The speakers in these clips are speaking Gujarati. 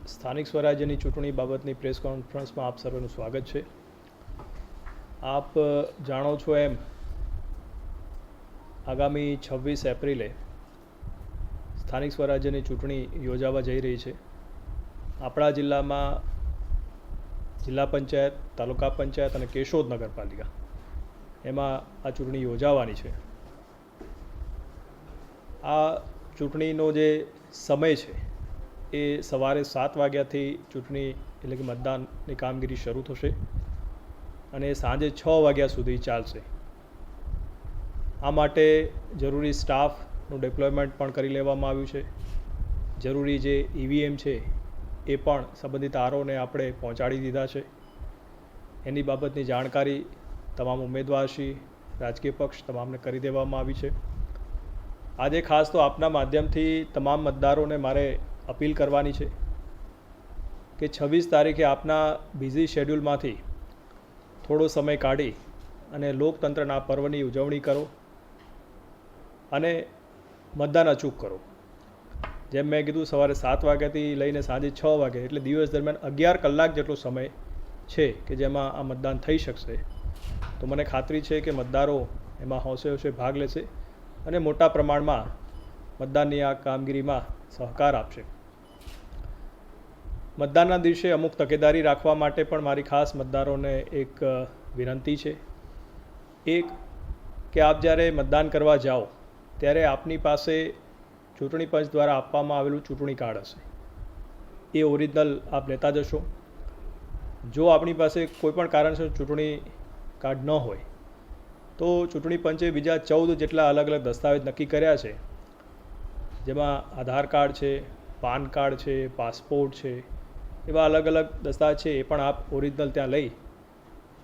સ્થાનિક સ્વરાજ્યની ચૂંટણી બાબતની પ્રેસ કોન્ફરન્સમાં આપ સર્વેનું સ્વાગત છે. આપ જાણો છો એમ આગામી 26 એપ્રિલે સ્થાનિક સ્વરાજ્યની ચૂંટણી યોજાવા જઈ રહી છે. આપણા જિલ્લામાં જિલ્લા પંચાયત, તાલુકા પંચાયત અને કેશોદ નગરપાલિકા એમાં આ ચૂંટણી યોજાવાની છે. આ ચૂંટણીનો જે સમય છે એ સવારે 7 વાગ્યાથી ચૂંટણી એટલે કે મતદાનની કામગીરી શરૂ થશે અને સાંજે 6 વાગ્યા સુધી ચાલશે. આ માટે જરૂરી સ્ટાફનું ડિપ્લોયમેન્ટ પણ કરી લેવામાં આવ્યું છે. જરૂરી જે EVM છે એ પણ સંબંધિત આરોને આપણે પહોંચાડી દીધા છે. એની બાબતની જાણકારી તમામ ઉમેદવારશ્રી, રાજકીય પક્ષ તમામને કરી દેવામાં આવી છે. આજે ખાસ તો આપના માધ્યમથી તમામ મતદારોને મારે અપીલ કરવાની છે કે 26 તારીખે આપના બિઝી શેડ્યુલમાંથી થોડો સમય કાઢી અને લોકતંત્રના પર્વની ઉજવણી કરો અને મતદાન અચૂક કરો. જેમ મેં કીધું, સવારે 7 વાગ્યાથી લઈને સાંજે 6 વાગે એટલે દિવસ દરમિયાન 11 કલાક જેટલો સમય છે કે જેમાં આ મતદાન થઈ શકશે. તો મને ખાતરી છે કે મતદારો એમાં હોંશે હોંશે ભાગ લેશે અને મોટા પ્રમાણમાં મતદાનની આ કામગીરીમાં સહકાર આપશે. મતદાનના દિવસે અમુક તકેદારી રાખવા માટે પણ મારી ખાસ મતદારોને એક વિનંતી છે. એક કે આપ જ્યારે મતદાન કરવા જાઓ ત્યારે આપની પાસે ચૂંટણી પંચ દ્વારા આપવામાં આવેલું ચૂંટણી કાર્ડ હશે, એ ઓરિજિનલ આપ લેતા જશો. જો આપણી પાસે કોઈપણ કારણસર ચૂંટણી કાર્ડ ન હોય તો ચૂંટણી પંચે બીજા 14 જેટલા અલગ અલગ દસ્તાવેજ નક્કી કર્યા છે, જેમાં આધાર કાર્ડ છે, પાન કાર્ડ છે, પાસપોર્ટ છે, એવા અલગ અલગ દસ્તાવેજ છે. એ પણ આપ ઓરિજિનલ ત્યાં લઈ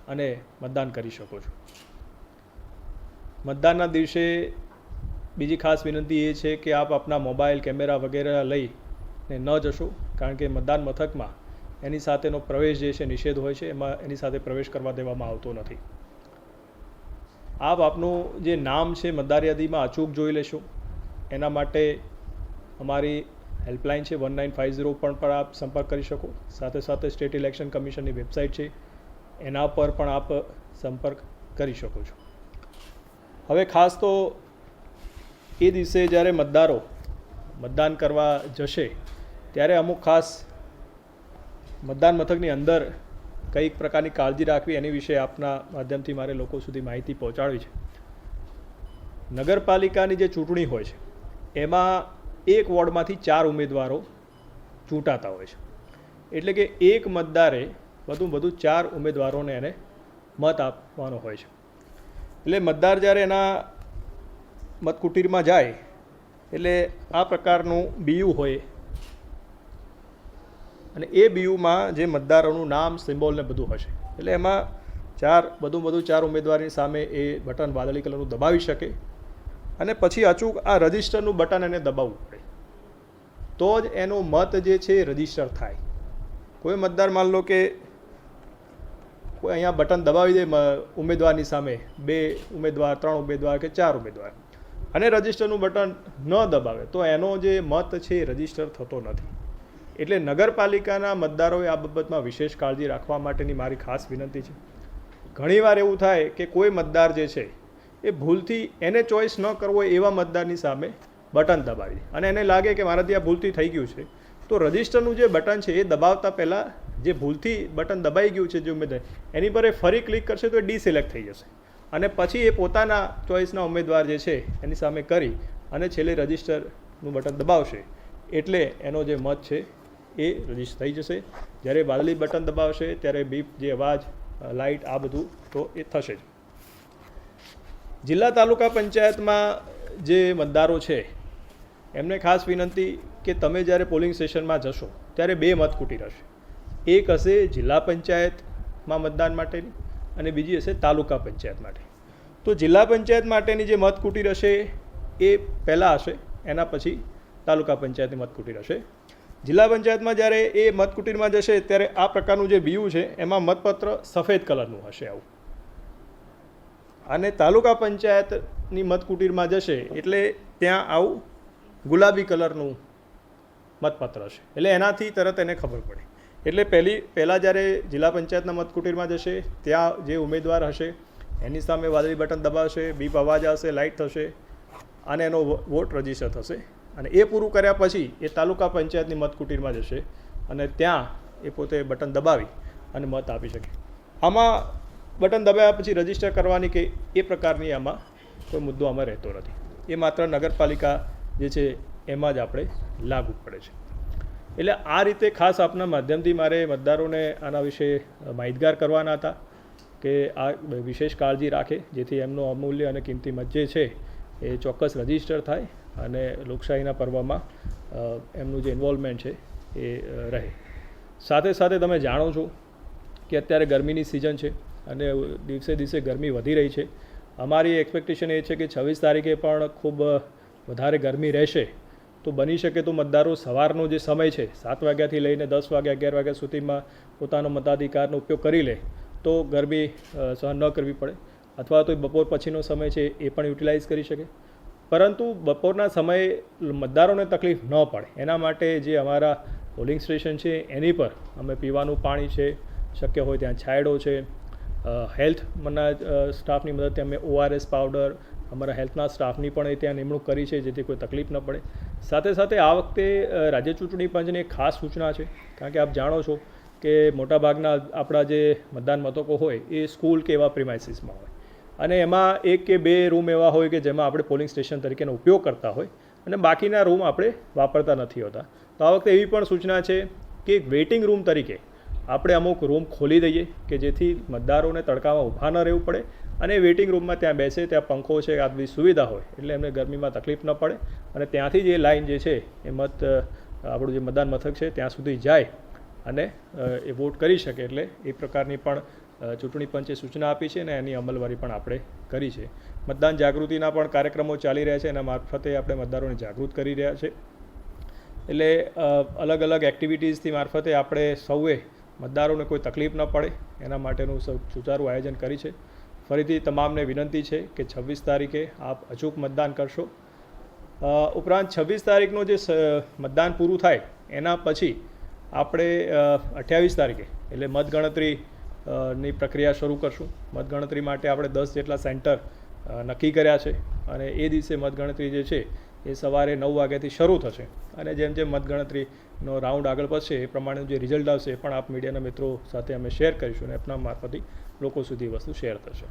અને મતદાન કરી શકો છો. મતદાનના દિવસે બીજી ખાસ વિનંતી એ છે કે આપ આપના મોબાઈલ, કેમેરા વગેરે લઈને ન જશો, કારણ કે મતદાન મથકમાં એની સાથેનો પ્રવેશ જે છે નિષેધ હોય છે, એમાં એની સાથે પ્રવેશ કરવા દેવામાં આવતો નથી. આપ આપનું જે નામ છે મતદાર યાદીમાં અચૂક જોઈ લેશો. એના માટે અમારી હેલ્પલાઇન છે 1950 પર આપ સંપર્ક કરી શકો. સાથે સાથે સ્ટેટ ઇલેક્શન કમિશનની વેબસાઇટ છે, એના પર પણ આપ સંપર્ક કરી શકો છો. હવે ખાસ તો એ દિવસે જ્યારે મતદારો મતદાન કરવા જશે ત્યારે અમુક ખાસ મતદાન મથકની અંદર કઈક પ્રકારની કાળજી રાખવી એની વિશે આપના માધ્યમથી મારે લોકો સુધી માહિતી પહોંચાડવી છે. નગરપાલિકાની જે ચૂંટણી હોય છે એમાં એક વોર્ડમાંથી 4 ઉમેદવારો ચૂંટાતા હોય છે. એટલે કે એક મતદારે વધુ 4 ઉમેદવારોને એને મત આપવાનો હોય છે. એટલે મતદાર જ્યારે એના મતકુટીરમાં જાય એટલે આ પ્રકારનું બીયું હોય અને એ બીયુમાં જે મતદારોનું નામ, સિમ્બોલ ને બધું હશે. એટલે એમાં વધુ 4 ઉમેદવારની સામે એ બટન વાદળી કલરનું દબાવી શકે અને પછી અચૂક આ રજિસ્ટરનું બટન એને દબાવવું પડે, તો જ એનો મત જે છે એ રજિસ્ટર થાય. કોઈ મતદાર માન લો કે કોઈ અહીંયા બટન દબાવી દે ઉમેદવારની સામે, 2 ઉમેદવાર, 3 ઉમેદવાર કે 4 ઉમેદવાર, અને રજિસ્ટરનું બટન ન દબાવે તો એનો જે મત છે એ રજિસ્ટર થતો નથી. એટલે નગરપાલિકાના મતદારોએ આ બાબતમાં વિશેષ કાળજી રાખવા માટેની મારી ખાસ વિનંતી છે. ઘણીવાર એવું થાય કે કોઈ મતદાર જે છે એ ભૂલથી એને ચોઈસ ન કરવો હોય એવા મતદારની સામે બટન દબાવી દે અને એને લાગે કે મારાથી આ ભૂલથી થઈ ગયું છે, તો રજિસ્ટરનું જે બટન છે એ દબાવતા પહેલાં જે ભૂલથી બટન દબાઈ ગયું છે જે ઉમેદવાર, એની પર એ ફરી ક્લિક કરશે તો એ ડિસિલેક્ટ થઈ જશે અને પછી એ પોતાના ચોઈસના ઉમેદવાર જે છે એની સામે કરી અને છેલ્લે રજિસ્ટરનું બટન દબાવશે એટલે એનો જે મત છે એ રજિસ્ટર થઈ જશે. જ્યારે વાદળી બટન દબાવશે ત્યારે બીપ, જે અવાજ, લાઇટ, આ બધું તો એ થશે જ. જિલ્લા તાલુકા પંચાયતમાં જે મતદારો છે એમને ખાસ વિનંતી કે તમે જ્યારે પોલિંગ સ્ટેશનમાં જશો ત્યારે 2 મતકુટીર હશે. એક હશે જિલ્લા પંચાયતમાં મતદાન માટેની અને બીજી હશે તાલુકા પંચાયત માટે. તો જિલ્લા પંચાયત માટેની જે મતકુટીર હશે એ પહેલાં હશે, એના પછી તાલુકા પંચાયતની મતકુટીર હશે. જિલ્લા પંચાયતમાં જ્યારે એ મતકુટીરમાં જશે ત્યારે આ પ્રકારનું જે બીયું છે એમાં મતપત્ર સફેદ કલરનું હશે આવું, અને તાલુકા પંચાયતની મતકુટીરમાં જશે એટલે ત્યાં આવું ગુલાબી કલરનું મતપત્ર છે, એટલે એનાથી તરત એને ખબર પડે. એટલે પહેલાં જ્યારે જિલ્લા પંચાયતના મતકુટીરમાં જશે, ત્યાં જે ઉમેદવાર હશે એની સામે વાદળી બટન દબાવશે, બીપ અવાજ આવશે, લાઇટ થશે અને એનો વોટ રજીસ્ટર થશે. અને એ પૂરું કર્યા પછી એ તાલુકા પંચાયતની મતકુટીરમાં જશે અને ત્યાં એ પોતે બટન દબાવી અને મત આપી શકે. આમાં બટન દબાવ્યા પછી રજીસ્ટર કરવાની કે એ પ્રકારની આમાં કોઈ મુદ્દો આમાં રહેતો નથી. એ માત્ર નગરપાલિકા જે છે એમાં જ આપણે લાગુ પડે છે. એટલે આ રીતે ખાસ આપના માધ્યમથી મારે મતદારોને આના વિશે માહિતગાર કરવાના હતા કે આ વિશેષ કાળજી રાખે, જેથી એમનો અમૂલ્ય અને કિંમતી મત જે છે એ ચોક્કસ રજીસ્ટર થાય અને લોકશાહીના પર્વમાં એમનું જે ઇન્વોલ્વમેન્ટ છે એ રહે. સાથે સાથે તમે જાણો છો કે અત્યારે ગરમીની સિઝન છે અને દિવસે દિવસે ગરમી વધી રહી છે. અમારી એક્સપેક્ટેશન એ છે કે 26 તારીખે પણ ખૂબ વધારે ગરમી રહેશે. તો બની શકે તો મતદારો સવારનો જે સમય છે 7 વાગ્યાથી લઈને 10 વાગ્યા 11 વાગ્યા સુધીમાં પોતાનો મતાધિકારનો ઉપયોગ કરી લે તો ગરમી સહન ન કરવી પડે, અથવા તો બપોર પછીનો સમય છે એ પણ યુટિલાઇઝ કરી શકે. પરંતુ બપોરના સમયે મતદારોને તકલીફ ન પડે એના માટે જે અમારા પોલિંગ સ્ટેશન છે એની પર અમે પીવાનું પાણી છે, શક્ય હોય ત્યાં છાંયડો છે, હેલ્થના સ્ટાફની મદદથી અમે ORS પાવડર, અમારા હેલ્થના સ્ટાફની પણ ત્યાં નિમણૂક કરી છે જેથી કોઈ તકલીફ ન પડે. સાથે સાથે આ વખતે રાજ્ય ચૂંટણી પંચની એક ખાસ સૂચના છે, કારણ કે આપ જાણો છો કે મોટાભાગના આપણા જે મતદાન મથકો હોય એ સ્કૂલ કે એવા પ્રિમાઇસીસમાં હોય અને એમાં 1 કે 2 રૂમ એવા હોય કે જેમાં આપણે પોલિંગ સ્ટેશન તરીકેનો ઉપયોગ કરતા હોય અને બાકીના રૂમ આપણે વાપરતા નથી હોતા. તો આ વખતે એવી પણ સૂચના છે કે વેઇટિંગ રૂમ તરીકે આપણે અમુક રૂમ ખોલી દઈએ કે જેથી મતદારોને તડકામાં ઊભા ન રહેવું પડે અને વેઇટિંગ રૂમમાં ત્યાં બેસે, ત્યાં પંખો છે, આ બધી સુવિધા હોય એટલે એમને ગરમીમાં તકલીફ ન પડે અને ત્યાંથી જે લાઈન જે છે એ આપણું જે મતદાન મથક છે ત્યાં સુધી જાય અને એ વોટ કરી શકે. એટલે એ પ્રકારની પણ ચૂંટણી પંચે સૂચના આપી છે અને એની અમલવારી પણ આપણે કરી છે. મતદાન જાગૃતિના પણ કાર્યક્રમો ચાલી રહ્યા છે, એના મારફતે આપણે મતદારોને જાગૃત કરી રહ્યા છે. એટલે અલગ અલગ એક્ટિવિટીઝથી મારફતે આપણે સૌએ મતદારોને કોઈ તકલીફ ન પડે એના માટેનું સુચારું આયોજન કરી છે. ફરીથી તમામને વિનંતી છે કે 26 તારીખે આપ અચૂક મતદાન કરશો. ઉપરાંત 26 તારીખનું જે મતદાન પૂરું થાય એના પછી આપણે 28 તારીખે એટલે મતગણતરીની પ્રક્રિયા શરૂ કરશું. મતગણતરી માટે આપણે 10 જેટલા સેન્ટર નક્કી કર્યા છે અને એ દિવસે મતગણતરી જે છે એ સવારે 9 વાગ્યાથી શરૂ થશે અને જેમ જેમ મતગણતરીનો રાઉન્ડ આગળ વધશે એ પ્રમાણેનું જે રિઝલ્ટ આવશે એ પણ આપ મીડિયાના મિત્રો સાથે અમે શેર કરીશું અને આપના મારફતે લોકો સુધી વસ્તુ શેર થશે.